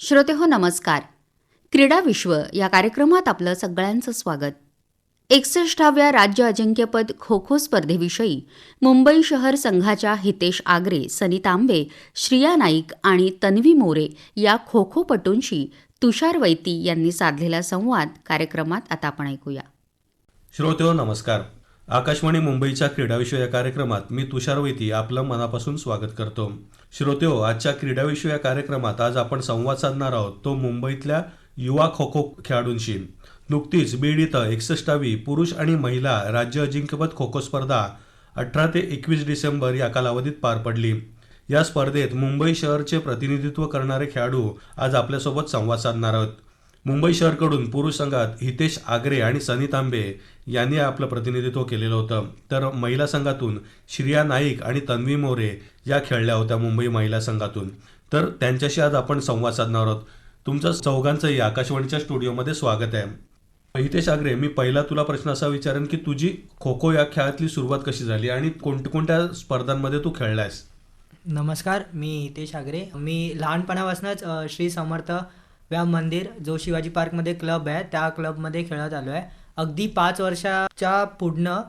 श्रोतेहो नमस्कार. क्रीडा विश्व या कार्यक्रमात आपलं सगळ्यांचं स्वागत. 61व्या राज्य अजिंक्यपद खो खो स्पर्धेविषयी मुंबई शहर संघाच्या हितेश आगरे, सनी तांबे, श्रिया नाईक आणि तन्वी मोरे या खो खोपटूंशी तुषार वैती यांनी साधलेला संवाद कार्यक्रमात आता आपण ऐकूया. श्रोतेहो नमस्कार. आकाशवाणी मुंबईच्या क्रीडाविषय या कार्यक्रमात मी तुषार वैती आपलं मनापासून स्वागत करतो. श्रोतेहो, आजच्या क्रीडाविषय या कार्यक्रमात आज आपण संवाद साधणार आहोत तो मुंबईतल्या युवा खो खो खेळाडूंशी. नुकतीच बीड इथं 61वी पुरुष आणि महिला राज्य अजिंक्यपद खो खो स्पर्धा 18 ते 21 डिसेंबर या कालावधीत पार पडली. या स्पर्धेत मुंबई शहरचे प्रतिनिधित्व करणारे खेळाडू आज आपल्यासोबत संवाद साधणार आहोत. मुंबई शहरकडून पुरुष संघात हितेश आगरे आणि सनी तांबे यांनी आपलं प्रतिनिधित्व केलेलं होतं, तर महिला संघातून श्रिया नाईक आणि तन्वी मोरे या खेळल्या होत्या मुंबई महिला संघातून. तर त्यांच्याशी आज आपण संवाद साधणार आहोत. तुमचं चौघांचंही आकाशवाणीच्या स्टुडिओमध्ये स्वागत आहे. हितेश आगरे, मी पहिला तुला प्रश्न असा विचारेन की तुझी खो खो या खेळातली सुरुवात कशी झाली आणि कोणत्या स्पर्धांमध्ये तू खेळलायस? नमस्कार, मी हितेश आगरे. मी लहानपणापासूनच श्री समर्थ व्यायाम मंदिर जो शिवाजी पार्कमध्ये क्लब आहे त्या क्लबमध्ये खेळत आलो आहे. अगदी 5 वर्षाच्या पुढनं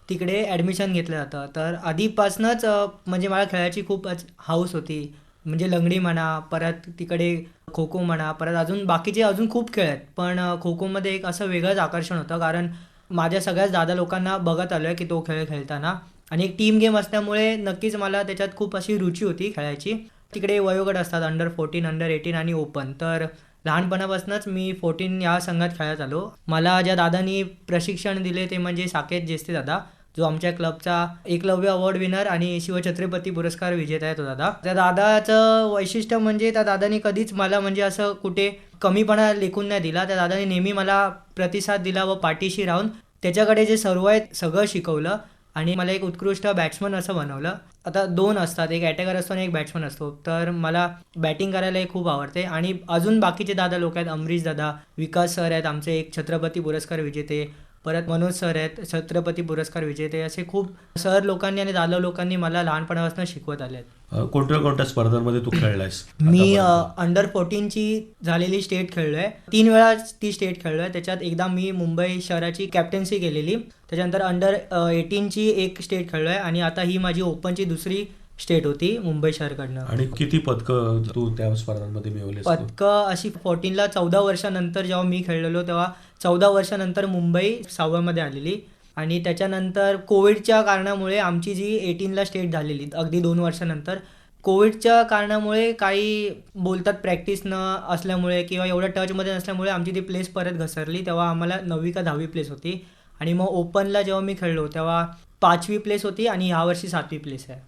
तिकडे ॲडमिशन घेतलं जातं. तर आधीपासूनच म्हणजे मला खेळायची खूप हौस होती. म्हणजे लंगडी म्हणा, परत तिकडे खो खो म्हणा, परत अजून बाकीचे अजून खूप खेळ आहेत. पण खो खोमध्ये एक असं वेगळंच आकर्षण होतं, कारण माझ्या सगळ्याच दादा लोकांना बघत आलो आहे की तो खेळ खेळताना, आणि एक टीम गेम असल्यामुळे नक्कीच मला त्याच्यात खूप अशी रुची होती खेळायची. तिकडे वयोगट असतात अंडर 14, अंडर 18 आणि ओपन. तर लहानपणापासूनच मी 14 या संघात खेळत आलो. मला ज्या दादांनी प्रशिक्षण दिले ते म्हणजे साकेत जेस्ते दादा, जो आमच्या क्लबचा एकलव्य अवॉर्ड विनर आणि शिवछत्रपती पुरस्कार विजेता आहे तो दादा. त्या दादाचं वैशिष्ट्य म्हणजे त्या दादांनी कधीच मला म्हणजे असं कुठे कमीपणा लेखून नाही दिला. त्या दादांनी नेहमी मला प्रतिसाद दिला व पाठीशी राहून त्याच्याकडे जे सर्व आहे सगळं शिकवलं आणि मला एक उत्कृष्ट बॅट्समन असं बनवलं. आता 2 असतात, एक अटॅकर असतो आणि एक बॅट्समन असतो. तर मला बॅटिंग करायलाही खूप आवडते. आणि अजून बाकीचे दादा लोक आहेत, अमरीश दादा, विकास सर आहेत आमचे एक छत्रपती पुरस्कार विजेते, परत मनोज सर आहेत छत्रपती पुरस्कार विजेते. असे खूप सर लोकांनी आणि दादा लोकांनी मला लहानपणापासून शिकवत आले आहेत. कोणत्या स्पर्धांमध्ये तू खेळलायस? मी अंडर 14ची झालेली स्टेट खेळलो आहे. 3 वेळा ती स्टेट खेळलो आहे. त्याच्यात एकदा मी मुंबई शहराची कॅप्टन्सी केलेली. त्याच्यानंतर अंडर 18ची एक स्टेट खेळलो आहे आणि आता ही माझी ओपनची दुसरी स्टेट होती मुंबई शहरकडनं. आणि किती पदकं तू त्या स्पर्धांमध्ये मिळवलीस? पदकं अशी 14ला 14 वर्षानंतर जेव्हा मी खेळलेलो तेव्हा 14 वर्षानंतर मुंबई 6व्यामध्ये आलेली. आणि त्याच्यानंतर कोविडच्या कारणामुळे आमची जी 18ला स्टेट झालेली अगदी 2 वर्षानंतर, कोविडच्या कारणामुळे काही बोलतात प्रॅक्टिस न असल्यामुळे किंवा एवढ्या टचमध्ये नसल्यामुळे आमची ती प्लेस परत घसरली. तेव्हा आम्हाला 9वी का 10वी प्लेस होती. आणि मग ओपनला जेव्हा मी खेळलो तेव्हा 5वी प्लेस होती आणि यावर्षी 7वी प्लेस आहे.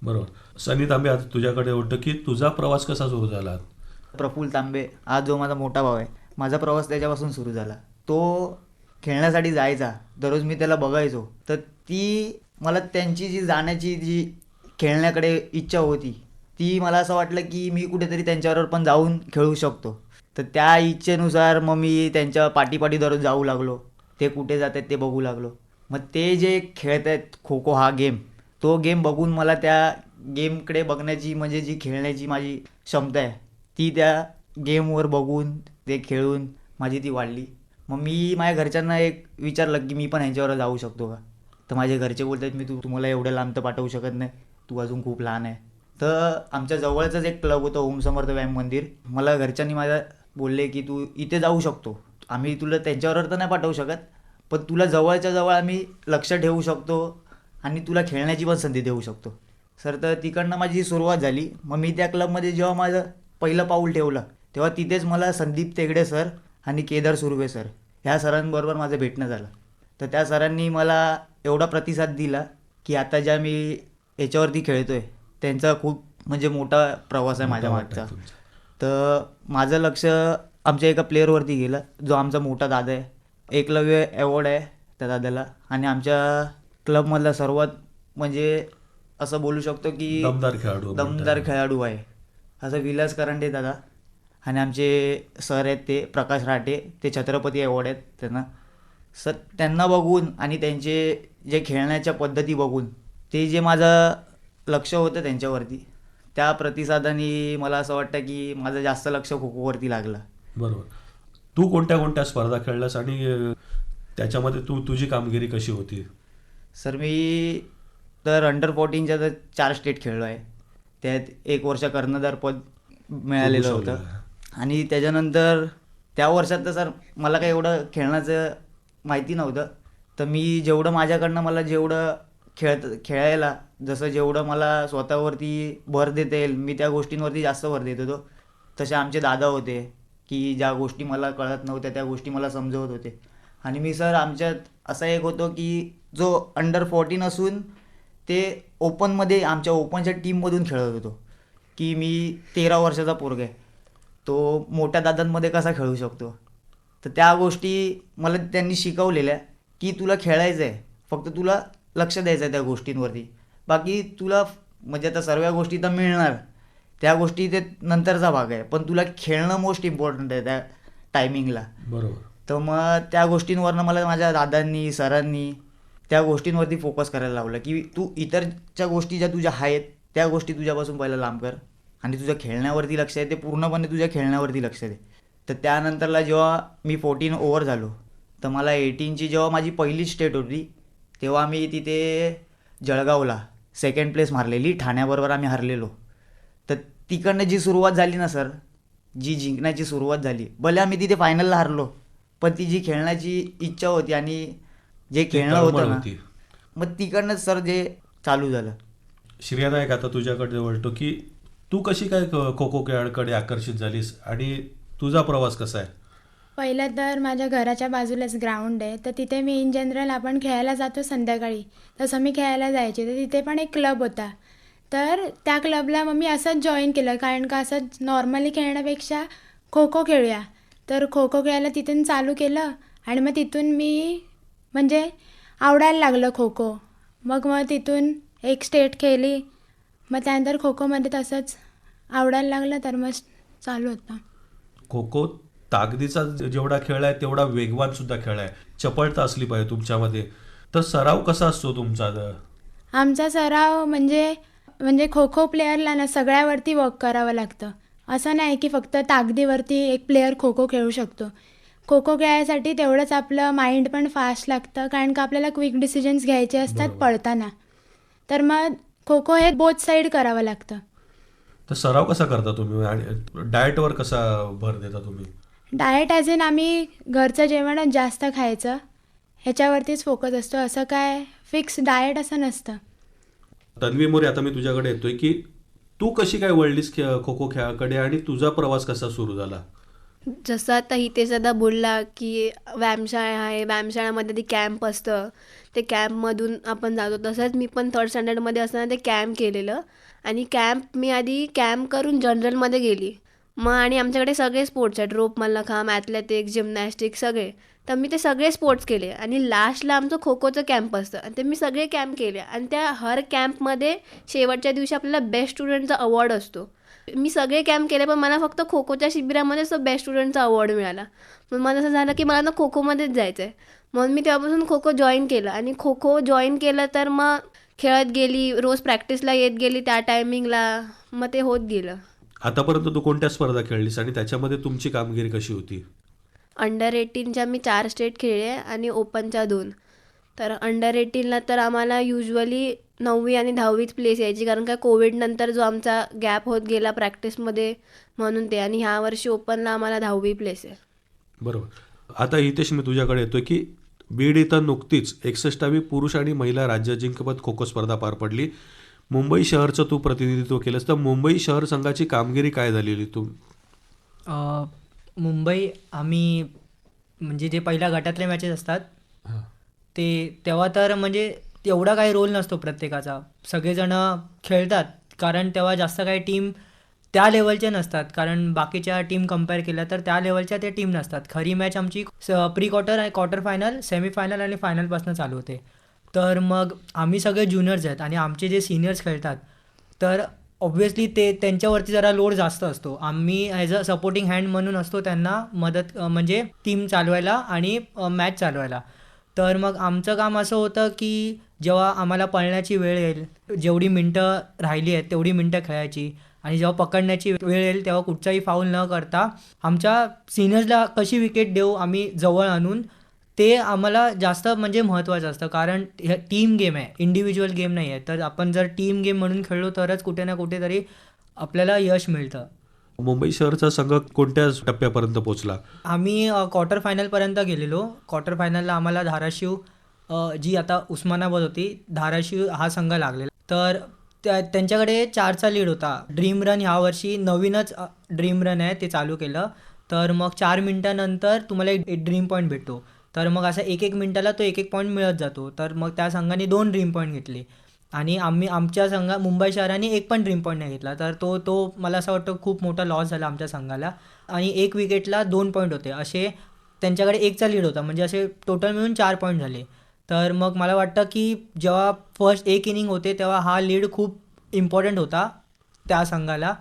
बरोबर. सनी तांबे, आता तुझ्याकडे होतं की तुझा प्रवास कसा सुरू झाला? प्रफुल्ल तांबे हा जो माझा मोठा भाऊ आहे, माझा प्रवास त्याच्यापासून सुरू झाला. तो खेळण्यासाठी जायचा, दररोज मी त्याला बघायचो. तर ती मला त्यांची जी जाण्याची जी खेळण्याकडे इच्छा होती ती मला असं वाटलं की मी कुठेतरी त्यांच्याबरोबर पण जाऊन खेळू शकतो. तर त्या इच्छेनुसार मग मी त्यांच्या पाठी दररोज जाऊ लागलो. ते कुठे जात आहेत ते बघू लागलो. मग ते जे खेळत आहेत खो खो हा गेम, तो गेम बघून मला त्या गेमकडे बघण्याची म्हणजे जी खेळण्याची माझी क्षमता आहे ती त्या गेमवर बघून ते खेळून माझी ती वाढली. मग मी माझ्या घरच्यांना एक विचारलं की मी पण ह्यांच्यावर जाऊ शकतो का. तर माझे घरचे बोलतात मी तुम्हाला एवढं लांब तर पाठवू शकत नाही, तू अजून खूप लहान आहे. तर आमच्या जवळचंच एक क्लब होतं ओम समर्थ व्यायाम मंदिर. मला घरच्यांनी माझ्या बोलले की तू इथे जाऊ शकतो, आम्ही तुला त्यांच्याबरोबर तर नाही पाठवू शकत, पण तुला जवळच्या जवळ आम्ही लक्ष ठेवू शकतो आणि तुला खेळण्याची पण संधी देऊ शकतो. सर, तर तिकडनं माझी सुरुवात झाली. मग मी त्या क्लबमध्ये जेव्हा माझं पहिलं पाऊल ठेवलं तेव्हा तिथेच मला संदीप तेगडे सर आणि केदार सुर्वे सर ह्या सरांबरोबर माझं भेटणं झालं. तर त्या सरांनी मला एवढा प्रतिसाद दिला की आता ज्या मी याच्यावरती खेळतो आहे त्यांचा खूप म्हणजे मोठा प्रवास आहे माझ्या मागचा. तर माझं लक्ष आमच्या एका प्लेअरवरती गेलं जो आमचा मोठा दादा आहे. एकलव्य अवॉर्ड आहे त्या दादाला. आणि आमच्या क्लबमधला सर्वात म्हणजे असं बोलू शकतो की दमदार खेळाडू आहे असं विलास करंडे दादा. आणि आमचे सर आहेत ते प्रकाश राटे, ते छत्रपती अवॉर्ड आहेत त्यांना. सर, त्यांना बघून आणि त्यांचे जे खेळण्याच्या पद्धती बघून ते जे माझं लक्ष होतं त्यांच्यावरती त्या प्रतिसादाने मला असं वाटतं की माझं जास्त लक्ष खो खोवरती लागलं. बरोबर. तू कोणत्या कोणत्या स्पर्धा खेळलास आणि त्याच्यामध्ये तुझी कामगिरी कशी होती? सर मी तर अंडर 14च्या तर 4 स्टेट खेळलो आहे. त्यात 1 वर्ष कर्णधारपद मिळालेलं होतं. आणि त्याच्यानंतर त्या वर्षात तर सर मला काही एवढं खेळण्याचं माहिती नव्हतं. तर मी जेवढं माझ्याकडनं मला जेवढं खेळायला जसं जेवढं मला स्वतःवरती भर देता येईल मी त्या गोष्टींवरती जास्त भर देत होतो. तसे आमचे दादा होते की ज्या गोष्टी मला कळत नव्हत्या त्या गोष्टी मला समजवत होते. आणि मी सर आमच्यात असा एक होतो की जो अंडर 14 असून ते ओपनमध्ये आमच्या ओपनच्या टीममधून खेळत होतो की मी 13 वर्षाचा पोरगा आहे, तो मोठ्या दादांमध्ये कसा खेळू शकतो. तर त्या गोष्टी मला त्यांनी शिकवलेल्या की तुला खेळायचं आहे, फक्त तुला लक्ष द्यायचं आहे त्या गोष्टींवरती. बाकी तुला म्हणजे आता सर्व गोष्टी तर मिळणार, त्या गोष्टी ते नंतरचा भाग आहे, पण तुला खेळणं मोस्ट इम्पॉर्टंट आहे त्या टायमिंगला. बरोबर. तर मग त्या गोष्टींवरनं मला माझ्या दादांनी सरांनी त्या गोष्टींवरती फोकस करायला लावलं की तू इतरच्या गोष्टी ज्या तुझ्या आहेत त्या गोष्टी तुझ्यापासून पहिला लांब कर आणि तुझ्या खेळण्यावरती लक्ष आहे ते पूर्णपणे तुझ्या खेळण्यावरती लक्ष दे. तर त्यानंतरला जेव्हा मी 14 ओव्हर झालो तर मला 18ची जेव्हा माझी पहिली स्टेट होती तेव्हा आम्ही तिथे जळगावला 2nd प्लेस मारलेली, ठाण्याबरोबर आम्ही हरलेलो. तर तिकडनं जी सुरुवात झाली ना सर, जी जिंकण्याची सुरुवात झाली, भले आम्ही तिथे फायनलला हरलो पण ती जी खेळण्याची इच्छा होती आणि जे खेळणं होतं ना मग तिकडनंच सर जे चालू झालं. श्रेया नायक, आता तुझ्याकडे वळतो की तू कशी काय खो खो खेळाकडे आकर्षित झालीस आणि तुझा प्रवास कसा आहे? पहिलं तर माझ्या घराच्या बाजूलाच ग्राउंड आहे, तर तिथे मी इन जनरल आपण खेळायला जातो संध्याकाळी, तसं मी खेळायला जायचे. तर तिथे पण एक क्लब होता, तर त्या क्लबला मग मी असंच जॉईन केलं कारण का असं नॉर्मली खेळण्यापेक्षा खो खो खेळूया. तर खो खो खेळायला तिथून चालू केलं आणि मग तिथून मी म्हणजे आवडायला लागलं खो खो. मग तिथून एक स्टेट खेळली, मग त्यानंतर खो खोमध्ये तसंच आवडायला लागलं तर मग चालू होतं. खो खो ताकदीचा जेवढा खेळ आहे तेवढा वेगवान सुद्धा खेळ आहे, चपळता असली पाहिजे तुमच्यामध्ये. तर सराव कसा असतो तुमचा? आमचा सराव म्हणजे खो खो प्लेअरला ना सगळ्यावरती वर्क करावं लागतं. असं नाही की फक्त ताकदीवरती एक प्लेअर खो खो खेळू शकतो. खो खो खेळायसाठी तेवढंच आपलं माइंड पण फास्ट लागतं कारण का आपल्याला क्विक डिसिजन्स घ्यायचे असतात पळताना. तर मग खो खो हे बोथ साईड करावं लागतं. तर सराव कसा करता तुम्ही आणि डाएटवर कसा भर देता तुम्ही? डाएट ॲज इन आम्ही घरचं जेवणच जास्त खायचं ह्याच्यावरतीच फोकस असतो. असं काय फिक्स डाएट असं नसतं. तन्वी मोरे, आता मी तुझ्याकडे येतोय की तू कशी काय वळलीस खो खो खेळाकडे आणि तुझा प्रवास कसा सुरू झाला? जसं आता हितेश दादा बोलला की व्यायामशाळा आहे, व्यायामशाळामध्ये ते कॅम्प असतं, ते कॅम्पमधून आपण जातो. तसंच मी पण 3rd स्टँडर्डमध्ये असताना ते कॅम्प केलेलं आणि मी आधी कॅम्प करून जनरलमध्ये गेली. मग आणि आमच्याकडे सगळे स्पोर्ट्स आहेत, रोप मल्लखांब, ॲथलेटिक्स, जिम्नॅस्टिक सगळे. तर मी ते सगळे स्पोर्ट्स केले आणि लास्टला आमचं खो खोचं कॅम्प असतं आणि ते मी सगळे कॅम्प केले आणि त्या हर कॅम्पमध्ये शेवटच्या दिवशी आपल्याला बेस्ट स्टुडंटचा अवॉर्ड असतो. मी सगळे कॅम्प केले पण मला फक्त खो खोच्या शिबिरामध्येच तो बेस्ट स्टुडंटचा अवॉर्ड मिळाला. मग मला असं झालं की मला ना खो खोमध्येच जायचं आहे. म्हणून मी तेव्हापासून खो खो जॉईन केलं आणि खो खो जॉईन केलं तर मग खेळत गेली, रोज प्रॅक्टिसला येत गेली त्या टायमिंगला, मग ते होत गेलं. आतापर्यंत तू कोणत्या स्पर्धा खेळलीस आणि त्याच्यामध्ये तुमची कामगिरी कशी होती? अंडर 18च्या मी 4 स्टेट खेळले आणि ओपनच्या 2. तर अंडर 18ला तर आम्हाला युजली 9वी आणि 10वीच प्लेस यायची कारण का कोविडनंतर जो आमचा गॅप होत गेला प्रॅक्टिसमध्ये म्हणून ते, आणि ह्या वर्षी ओपनला आम्हाला 10वी प्लेस आहे. बरोबर. आता हितेश, मी तुझ्याकडे येतोय की बीड इथं नुकतीच 61वी पुरुष आणि महिला राज्य अजिंक्यपद खो खो स्पर्धा पार पडली. मुंबई शहरचं तू प्रतिनिधित्व केलंस, तर मुंबई शहर संघाची कामगिरी काय झालेली? मुंबई आम्ही म्हणजे जे पहिल्या गटातले मॅचेस असतात तेव्हा तर म्हणजे एवढा काही रोल नसतो प्रत्येकाचा, सगळेजण खेळतात कारण तेव्हा जास्त काही टीम त्या लेवलच्या नसतात. कारण बाकीच्या टीम कम्पेअर केल्या तर त्या लेवलच्या त्या टीम नसतात. खरी मॅच आमची pre quarter, quarter final, semifinal आणि फायनलपासून चालू होते. तर मग आम्ही सगळे ज्युनियर्स आहेत आणि आमचे जे सिनियर्स खेळतात तर ऑब्व्हियसली त्यांच्यावरती जरा लोड जास्त असतो. आम्ही ॲज अ सपोर्टिंग हँड म्हणून असतो त्यांना मदत म्हणजे टीम चालवायला आणि मॅच चालवायला. तर मग आमचं काम असं होतं की जेव्हा आम्हाला पळण्याची वेळ येईल, जेवढी मिनटं राहिली आहेत तेवढी मिनटं खेळायची. आणि जेव्हा पकडण्याची वेळ येईल तेव्हा कुठचाही फाऊल न करता आमच्या सिनियर्सला कशी विकेट देऊ आम्ही जवळ आणून, ते आम्हाला जास्त म्हणजे महत्त्वाचं असतं. कारण टीम गेम आहे, इंडिव्हिज्युअल गेम नाही आहे. तर आपण जर टीम गेम म्हणून खेळलो तरच कुठे ना कुठेतरी आपल्याला यश मिळतं. मुंबई शहरचा संघ कोणत्या टप्प्यापर्यंत पोहोचला? आम्ही क्वार्टर फायनलपर्यंत गेलेलो. क्वार्टर फायनलला आम्हाला धाराशिव, जी आता उस्मानाबाद होती, धाराशिव हा संघ लागलेला. तर त्यांच्याकडे 4चा लीड होता. ड्रीम रन ह्या वर्षी नवीनच ड्रीम रन आहे, ते चालू केलं. तर मग 4 मिनिटानंतर तुम्हाला एक ड्रीम पॉईंट भेटतो. तर मग असं 1-1 मिनिटाला तो 1-1 पॉईंट मिळत जातो. तर मग त्या संघाने 2 ड्रीम पॉईंट घेतले आणि आमच्या संघा मुंबई शहराने 1 पण ड्रीम पॉईंट नाही घेतला. तर तो मला असं वाटतं खूप मोठा लॉस झाला आमच्या संघाला. आणि 1 विकेटला 2 पॉईंट होते, असे त्यांच्याकडे 1चा लीड होता. म्हणजे असे टोटल मिळून 4 पॉईंट झाले. तर मग मला वाटतं की जेव्हा फर्स्ट 1 इनिंग होते तेव्हा हा लीड खूप इम्पॉर्टंट होता त्या संघाला.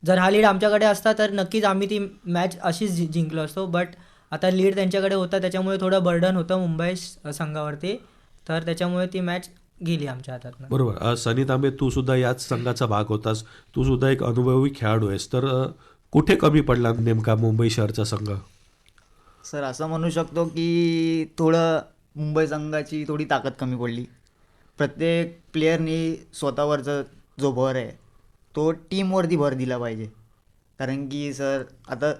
जर हा लीड आमच्याकडे असता तर नक्कीच आम्ही ती मॅच अशीच जिंकलो असतो. बट आता लीड त्यांच्याकडे होता त्याच्यामुळे थोडं बर्डन होतं मुंबई संघावरती. तर त्याच्यामुळे ती मॅच गेली आमच्या हातातून. बरोबर. सनी तांबे, तू सुद्धा याच संघाचा भाग होतास, तू सुद्धा एक अनुभवी खेळाडू आहेस, तर कुठे कमी पडला नेमका मुंबई शहरचा संघ? सर असं म्हणू शकतो की थोडं मुंबई संघाची थोडी ताकद कमी पडली. प्रत्येक प्लेयरनी स्वतःवरचा जो भर आहे तो टीमवरती भर दिला पाहिजे. कारण की सर आता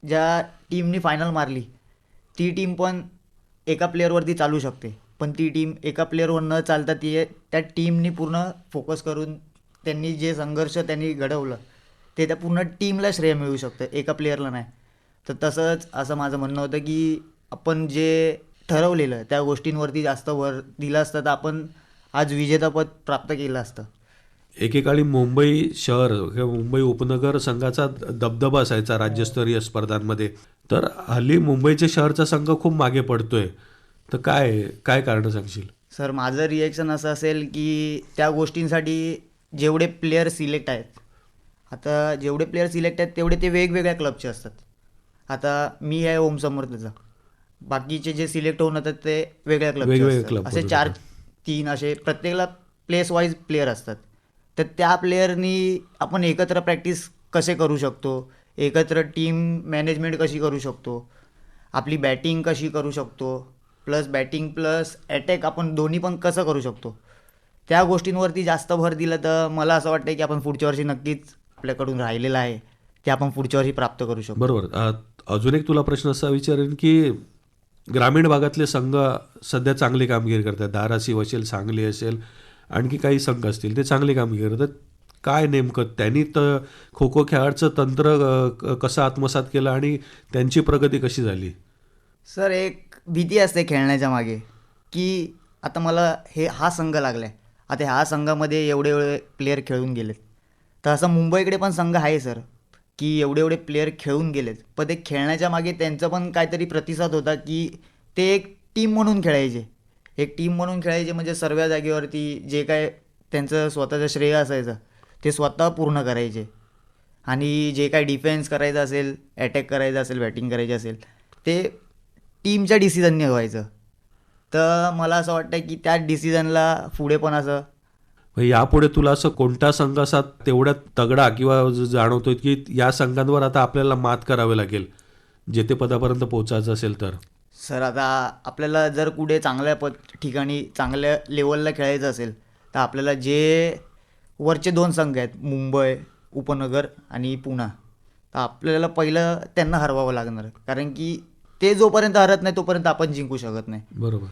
ज्या टीमनी फायनल मारली ती टीम पण एका प्लेअरवरती चालू शकते, पण ती टीम एका प्लेअरवर न चालता त्या टीमनी पूर्ण फोकस करून त्यांनी जे संघर्ष त्यांनी घडवलं ते त्या पूर्ण टीमला श्रेय मिळू शकतं, एका प्लेअरला नाही. तर तसंच असं माझं म्हणणं होतं की आपण जे ठरवलेलं त्या गोष्टींवरती जास्त भर दिला असतं तर आपण आज विजेतापद प्राप्त केलं असतं. एकेकाळी मुंबई शहर किंवा मुंबई उपनगर संघाचा दबदबा असायचा राज्यस्तरीय स्पर्धांमध्ये, तर हल्ली मुंबईच्या शहरचा संघ खूप मागे पडतोय, तर काय कारण सांगशील? सर माझं रिॲक्शन असं असेल की त्या गोष्टींसाठी जेवढे प्लेयर सिलेक्ट आहेत, आता जेवढे प्लेयर सिलेक्ट आहेत तेवढे ते वेगवेगळ्या क्लबचे असतात. आता मी आहे ओम समर्थचा, बाकीचे जे सिलेक्ट होऊन येतात ते वेगळ्या वेगवेगळे क्लबचे club असे बरोबर. 4-3 असे प्रत्येकाला प्लेस वाईज प्लेयर असतात. तर त्या प्लेयरनी आपण एकत्र प्रॅक्टिस कसे करू शकतो, एकत्र टीम मॅनेजमेंट कशी करू शकतो, आपली बॅटिंग कशी करू शकतो, प्लस बॅटिंग प्लस अटॅक आपण दोन्ही पण कसं करू शकतो, त्या गोष्टींवरती जास्त भर दिलं तर मला असं वाटतं की आपण पुढच्या वर्षी नक्कीच आपल्याकडून राहिलेलं आहे ते आपण पुढच्या वर्षी प्राप्त करू शकतो. बरोबर. अजून एक तुला प्रश्न असा विचारेन की ग्रामीण भागातले संघ सध्या चांगली कामगिरी करतात, धाराशिव असेल, सांगली असेल, आणखी काही संघ असतील, ते चांगली कामगिरी करतात. काय नेमकं त्यांनी तर खो खो खेळाचं तंत्र कसं आत्मसात केलं आणि त्यांची प्रगती कशी झाली? सर एक भीती असते खेळण्याच्या मागे की आता मला हा संघ लागला आहे, आता ह्या संघामध्ये एवढे प्लेयर खेळून गेलेत. तर असं मुंबईकडे पण संघ आहे सर की एवढे प्लेयर खेळून गेलेत, पण ते खेळण्याच्या मागे त्यांचं पण काहीतरी प्रतिसाद होता की ते एक टीम म्हणून खेळायचे. एक टीम म्हणून खेळायचे म्हणजे सर्व जागेवरती जे काय त्यांचं स्वतःचं श्रेय असायचं ते स्वतः पूर्ण करायचे. आणि जे काय डिफेन्स करायचं असेल, अटॅक करायचं असेल, बॅटिंग करायची असेल, ते टीमच्या डिसिजनने व्हायचं. तर मला असं वाटतं की त्या डिसिजनला पुढे पण असं यापुढे तुला असं कोणता संघ असा तेवढ्या तगडा किंवा जाणवतोय की या संघांवर आता आपल्याला मात करावी लागेल जेतेपदापर्यंत पोहोचायचं असेल तर? सर आता आपल्याला जर कुठे चांगल्या ठिकाणी चांगल्या लेवलला खेळायचं असेल तर आपल्याला जे वरचे 2 संघ आहेत, मुंबई उपनगर आणि पुणा, तर आपल्याला पहिलं त्यांना हरवावं लागणार. कारण की ते जोपर्यंत हरत नाही तोपर्यंत आपण जिंकू शकत नाही. बरोबर.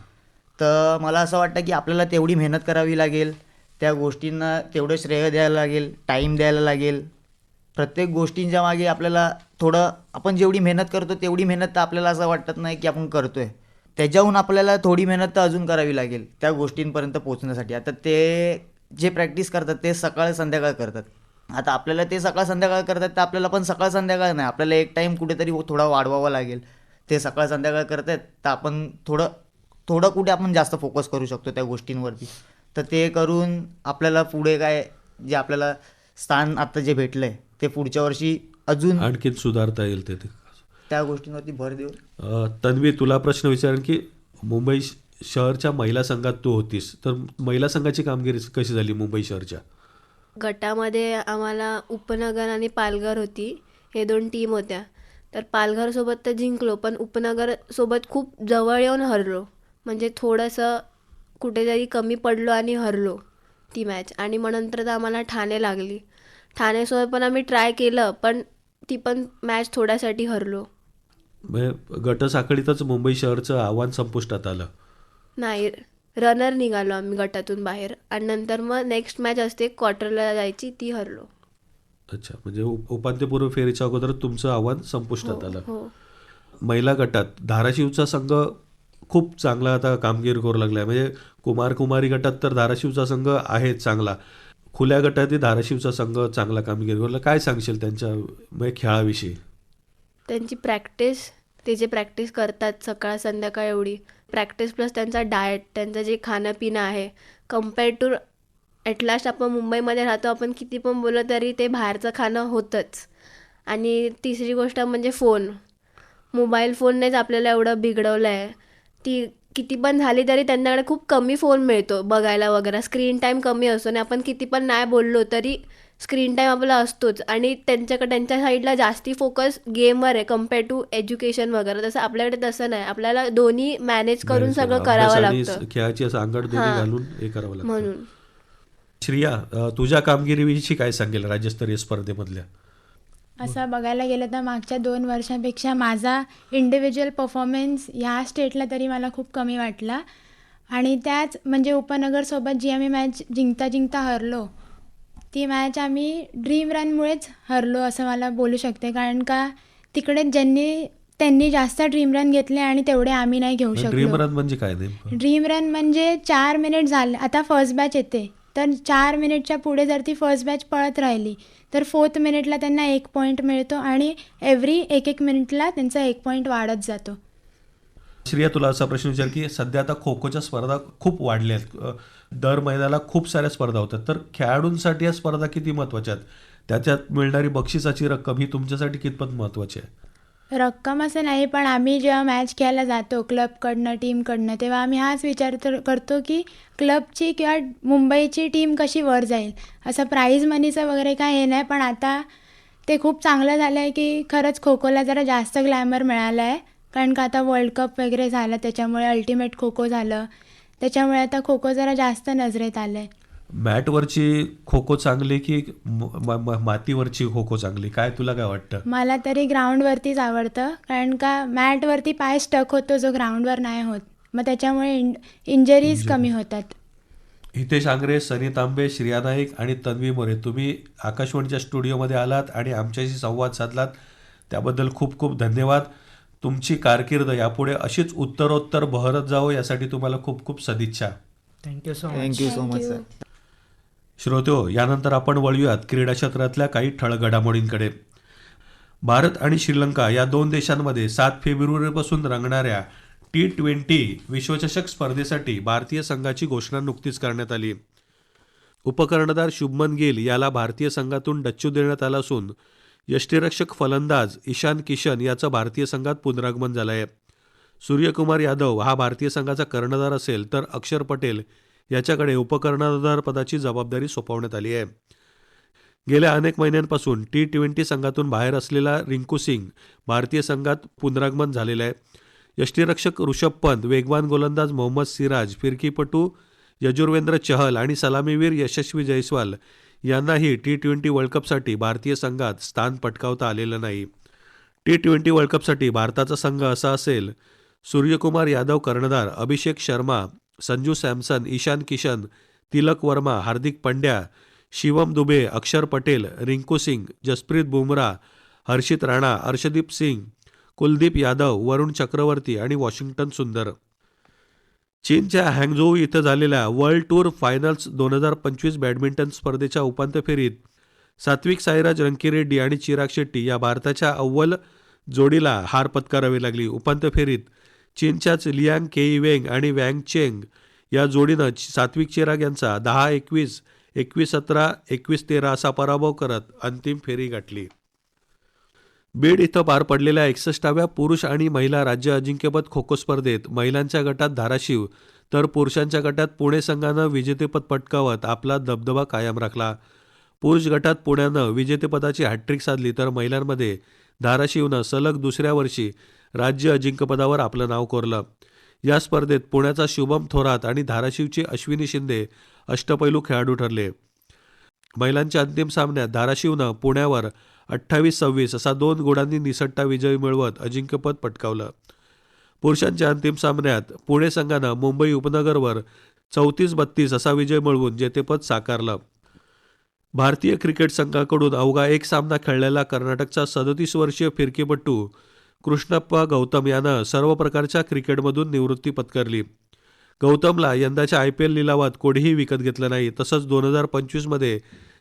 तर मला असं वाटतं की आपल्याला तेवढी मेहनत करावी लागेल, त्या गोष्टींना तेवढं श्रेय द्यायला लागेल, टाईम द्यायला लागेल. प्रत्येक गोष्टींच्या मागे आपल्याला थोडं आपण जेवढी मेहनत करतो तेवढी मेहनत तर आपल्याला असं वाटत नाही की आपण करतो आहे, त्याच्याहून आपल्याला थोडी मेहनत तर अजून करावी लागेल त्या गोष्टींपर्यंत पोहोचण्यासाठी. आता ते जे प्रॅक्टिस करतात ते सकाळ संध्याकाळ करतात. आता आपल्याला ते सकाळ संध्याकाळ करतात तर आपल्याला पण सकाळ संध्याकाळ नाही, आपल्याला एक टाईम कुठेतरी थोडा वाढवावा लागेल. ते सकाळ संध्याकाळ करत आहेत तर आपण थोडं कुठे आपण जास्त फोकस करू शकतो त्या गोष्टींवरती. तर ते करून आपल्याला पुढे काय जे आपल्याला स्थान आता जे भेटलं आहे ते पुढच्या वर्षी अजून आणखीन सुधारता येईल ते त्या गोष्टींवरती भर देऊ. तन्वी, तुला प्रश्न विचारेन की मुंबई शहरच्या महिला संघात तू होतीस, तर महिला संघाची कामगिरी कशी झाली मुंबई शहरच्या? गटामध्ये आम्हाला उपनगर आणि पालघर होती, हे 2 टीम होत्या. तर पालघरसोबत तर जिंकलो, पण उपनगरसोबत खूप जवळ येऊन हरलो. म्हणजे थोडंसं कुठेतरी कमी पडलो आणि हरलो ती मॅच. आणि मग नंतर तर आम्हाला ठाणे लागली. ठाणेसोबत पण आम्ही ट्राय केलं, पण ती पण मॅच थोड्यासाठी हरलो. म्हणजे गटसाखळीतच मुंबई शहरचं आव्हान संपुष्टात आलं. नाही, रनर निघालो आम्ही गटातून बाहेर आणि नंतर मग नेक्स्ट मॅच असते क्वार्टरला जायची, ती हरलो. अच्छा, म्हणजे उपांत्यपूर्व फेरीच्या अगोदर तुमचं आव्हान संपुष्टात आलं. हो. महिला गटात धाराशिवचा संघ खूप चांगला आता कामगिरी करू लागला आहे. म्हणजे कुमारी गटात तर धाराशिवचा संघ आहे चांगला. खुल्या गटातही धाराशिवचा संघ चांगला कामगिरी करू लागला. काय सांगशील त्यांच्या म्हणजे खेळाविषयी? त्यांची प्रॅक्टिस, ते जे प्रॅक्टिस करतात सकाळ संध्याकाळ एवढी प्रॅक्टिस प्लस त्यांचा डाएट, त्यांचं जे खाणं पिणं आहे कम्पेअर टू ॲट लास्ट आपण मुंबईमध्ये राहतो, आपण किती पण बोललं तरी ते बाहेरचं खाणं होतंच. आणि तिसरी गोष्ट म्हणजे फोन. मोबाईल फोननेच आपल्याला एवढं बिघडवलं आहे. ती किती पण झाली तरी त्यांच्याकडे खूप कमी फोन मिळतो बघायला वगैरे. स्क्रीन टाईम कमी असतो आणि आपण किती पण नाही बोललो तरी स्क्रीन टाईम आपला असतोच. आणि त्यांच्या साईडला जास्ती फोकस गेमवर आहे कम्पेअर टू एज्युकेशन वगैरे. तसं आपल्याकडे तसं नाही, आपल्याला दोन्ही मॅनेज करून सगळं करावं अभ्यास आणि लागतं. खेळाची असं अंगड दोन्ही हां. घालून हे करावं लागतं. म्हणून श्रिया, तुझ्या कामगिरीविषयी काय सांगेल राज्यस्तरीय स्पर्धेमधल्या? असं बघायला गेलं तर मागच्या 2 वर्षांपेक्षा माझा इंडिव्हिज्युअल परफॉर्मन्स ह्या स्टेटला तरी मला खूप कमी वाटला. आणि त्याच म्हणजे उपनगरसोबत जी आम्ही मॅच जिंकता हरलो, ती मॅच आम्ही ड्रीम रनमुळेच हरलो असं मला बोलू शकते. कारण का तिकडे त्यांनी जास्त ड्रीम रन घेतले आणि तेवढे आम्ही नाही घेऊ ड्रीम शकलो. रन म्हणजे काय नेमकं? ड्रीम रन म्हणजे 4 मिनिट झाले, आता फर्स्ट बॅच येते तर 4 मिनिटच्या पुढे जर ती फर्स्ट बॅच पळत राहिली तर 4th मिनिटला त्यांना 1 पॉईंट मिळतो आणि एव्हरी 1-1 मिनिटला त्यांचा 1 पॉईंट वाढत जातो. श्रिया, तुला असा प्रश्न विचार की सध्या आता खो खोच्या स्पर्धा खूप वाढल्या आहेत. दर महिन्याला खूप साऱ्या स्पर्धा होतात. तर खेळाडूंसाठी या स्पर्धा किती महत्त्वाच्या आहेत? त्याच्यात मिळणारी बक्षिसाची रक्कम ही तुमच्यासाठी कितपत महत्त्वाची आहे? रक्कम असं नाही, पण आम्ही जेव्हा मॅच खेळायला जातो क्लबकडनं टीमकडनं तेव्हा आम्ही हाच विचार करतो की क्लबची किंवा मुंबईची टीम कशी वर जाईल. असं प्राईज मनीचं वगैरे काय हे नाही, पण आता ते खूप चांगलं झालं आहे की खरंच खो खोला जरा जास्त ग्लॅमर मिळालं आहे. कारण का आता वर्ल्ड कप वगैरे झालं, त्याच्यामुळे अल्टिमेट खो खो झालं, त्याच्यामुळे आता खो खो जरा जास्त नजरेत आलं आहे. मॅटवरची खो खो चांगली की मातीवरची खो खो चांगली? काय तुला काय वाटतं? मला तरी ग्राउंडवरतीच आवडतं, कारण का मॅटवरती पाय स्टक होतो जो ग्राउंडवर नाही होत, मग त्याच्यामुळे इंजरीज कमी होतात. हितेश आंग्रे, सनी तांबे, श्रिया नाईक आणि तन्वी मोरे, तुम्ही आकाशवाणीच्या स्टुडिओमध्ये आलात आणि आमच्याशी संवाद साधलात, त्याबद्दल खूप खूप धन्यवाद. तुमची कारकीर्द यापुढे अशीच उत्तरोत्तर बहरत जावो यासाठी तुम्हाला खूप खूप सदिच्छा. Thank you so much. Thank you so much Thank you. Sir. श्रोत्यो, यानंतर आपण वळूयात क्रीडा क्षेत्रातल्या काही ठळक घडामोडींकडे. भारत आणि श्रीलंका या 2 देशांमध्ये 7 फेब्रुवारीपासून रंगणाऱ्या T20 विश्वचषक स्पर्धेसाठी भारतीय संघाची घोषणा नुकतीच करण्यात आली. उपकर्णधार शुभमन गिल याला भारतीय संघातून डच्चू देण्यात आला असून यष्टिरक्षक फलंदाज ईशान किशन याचं भारतीय संघात पुनरागमन झालं आहे. सूर्यकुमार यादव हा भारतीय संघाचा कर्णधार असेल तर अक्षर पटेल याच्याकडे उपकर्णधार पदाची जबाबदारी सोपवण्यात आली आहे. गेल्या अनेक महिन्यांपासून T20 संघातून बाहेर असलेला रिंकू सिंग भारतीय संघात पुनरागमन झालेला आहे. यष्टिरक्षक ऋषभ पंत, वेगवान गोलंदाज मोहम्मद सिराज, फिरकीपटू यजुर्वेंद्र चहल आणि सलामीवीर यशस्वी जयस्वाल यांनाही T20 वर्ल्ड कपसाठी भारतीय संघात स्थान पटकावता आलेलं नाही. T20 वर्ल्ड कपसाठी भारताचा संघ असा असेल: सूर्यकुमार यादव कर्णधार, अभिषेक शर्मा, संजू सॅमसन, ईशान किशन, तिलक वर्मा, हार्दिक पंड्या, शिवम दुबे, अक्षर पटेल, रिंकू सिंग, जसप्रीत बुमराह, हर्षित राणा, अर्शदीप सिंग, कुलदीप यादव, वरुण चक्रवर्ती आणि वॉशिंग्टन सुंदर. चीनच्या हँगझोऊ इथं झालेल्या वर्ल्ड टूर फायनल्स 2025 बॅडमिंटन स्पर्धेच्या उपांत्य फेरीत सात्विक साईराज रंकीरेड्डी आणि चिराग शेट्टी या भारताच्या अव्वल जोडीला हार पत्करावी लागली. उपांत्य फेरीत चीनच्याच लियांग केईवेंग आणि वँग चेंग या जोडीनं सात्विक चिराग यांचा 10-21, 21-17, 21-13 असा पराभव करत अंतिम फेरी गाठली. बीड इथं पार पडलेल्या 61व्या पुरुष आणि महिला राज्य अजिंक्यपद खो खो स्पर्धेत महिलांच्या गटात धाराशिव तर पुरुषांच्या गटात पुणे संघानं विजेतेपद पटकावत आपला दबदबा कायम राखला. पुरुष गटात पुण्यानं विजेतेपदाची हॅट्रिक साधली तर महिलांमध्ये धाराशिवनं सलग दुसऱ्या वर्षी राज्य अजिंक्यपदावर आपलं नाव कोरलं. या स्पर्धेत पुण्याचा शुभम थोरात आणि धाराशिवची अश्विनी शिंदे अष्टपैलू खेळाडू ठरले. महिलांच्या अंतिम सामन्यात धाराशिवनं पुण्यावर 28-26 असा 2 गुणांनी निसटता विजय मिळवत अजिंक्यपद पटकावलं. पुरुषांच्या अंतिम सामन्यात पुणे संघानं मुंबई उपनगरवर 34-32 असा विजय मिळवून जेतेपद साकारलं. भारतीय क्रिकेट संघाकडून अवघा एक सामना खेळलेला कर्नाटकचा 37 वर्षीय फिरकीपटू कृष्णप्पा गौतम यानं सर्व प्रकारच्या क्रिकेटमधून निवृत्ती पत्करली. गौतमला यंदाच्या IPL लिलावात कोणीही विकत घेतलं नाही. तसंच 2025मध्ये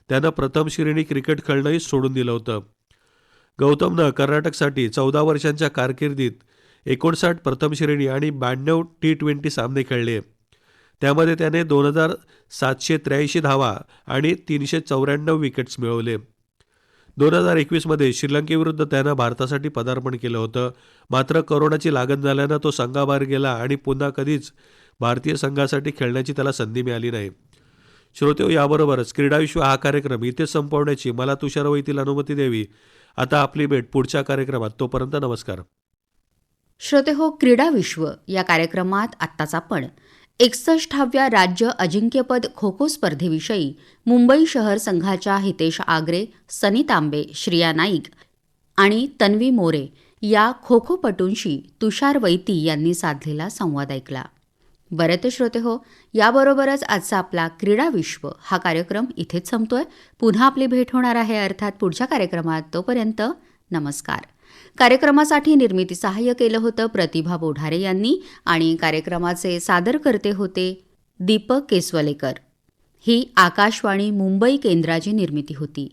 त्यानं प्रथम श्रेणी क्रिकेट खेळणंही सोडून दिलं होतं. गौतमनं कर्नाटकसाठी 14 वर्षांच्या कारकिर्दीत 59 प्रथम श्रेणी आणि 92 T20 सामने खेळले. त्यामध्ये त्याने 2783 धावा आणि 394 विकेट्स मिळवले. 2021मध्ये श्रीलंकेविरुद्ध त्यानं भारतासाठी पदार्पण केलं होतं. मात्र कोरोनाची लागण झाल्यानं तो संघाबाहेर गेला आणि पुन्हा कधीच भारतीय संघासाठी खेळण्याची त्याला संधी मिळाली नाही. श्रोतेहो, याबरोबरच क्रीडा विश्व हा कार्यक्रम इथेच संपवण्याची मला तुषार वैतील अनुमती द्यावी. आता आपली भेट पुढच्या कार्यक्रमात. तोपर्यंत नमस्कार. श्रोते हो, क्रीडा विश्व या कार्यक्रमात आत्ताच आपण 61व्या राज्य अजिंक्यपद खो खो स्पर्धेविषयी मुंबई शहर संघाच्या हितेश आगरे, सनी तांबे, श्रिया नाईक आणि तन्वी मोरे या खो खोपटूंशी तुषार वैती यांनी साधलेला संवाद ऐकला. बरं तर श्रोते हो, याबरोबरच आजचा आपला क्रीडा विश्व हा कार्यक्रम इथेच संपतोय. पुन्हा आपली भेट होणार आहे अर्थात पुढच्या कार्यक्रमात. तोपर्यंत नमस्कार. कार्यक्रमासाठी निर्मिती सहाय्य केलं होतं प्रतिभा बोढारे यांनी आणि कार्यक्रमाचे सादरकर्ते होते दीपक केसवलेकर. ही आकाशवाणी मुंबई केंद्राची निर्मिती होती.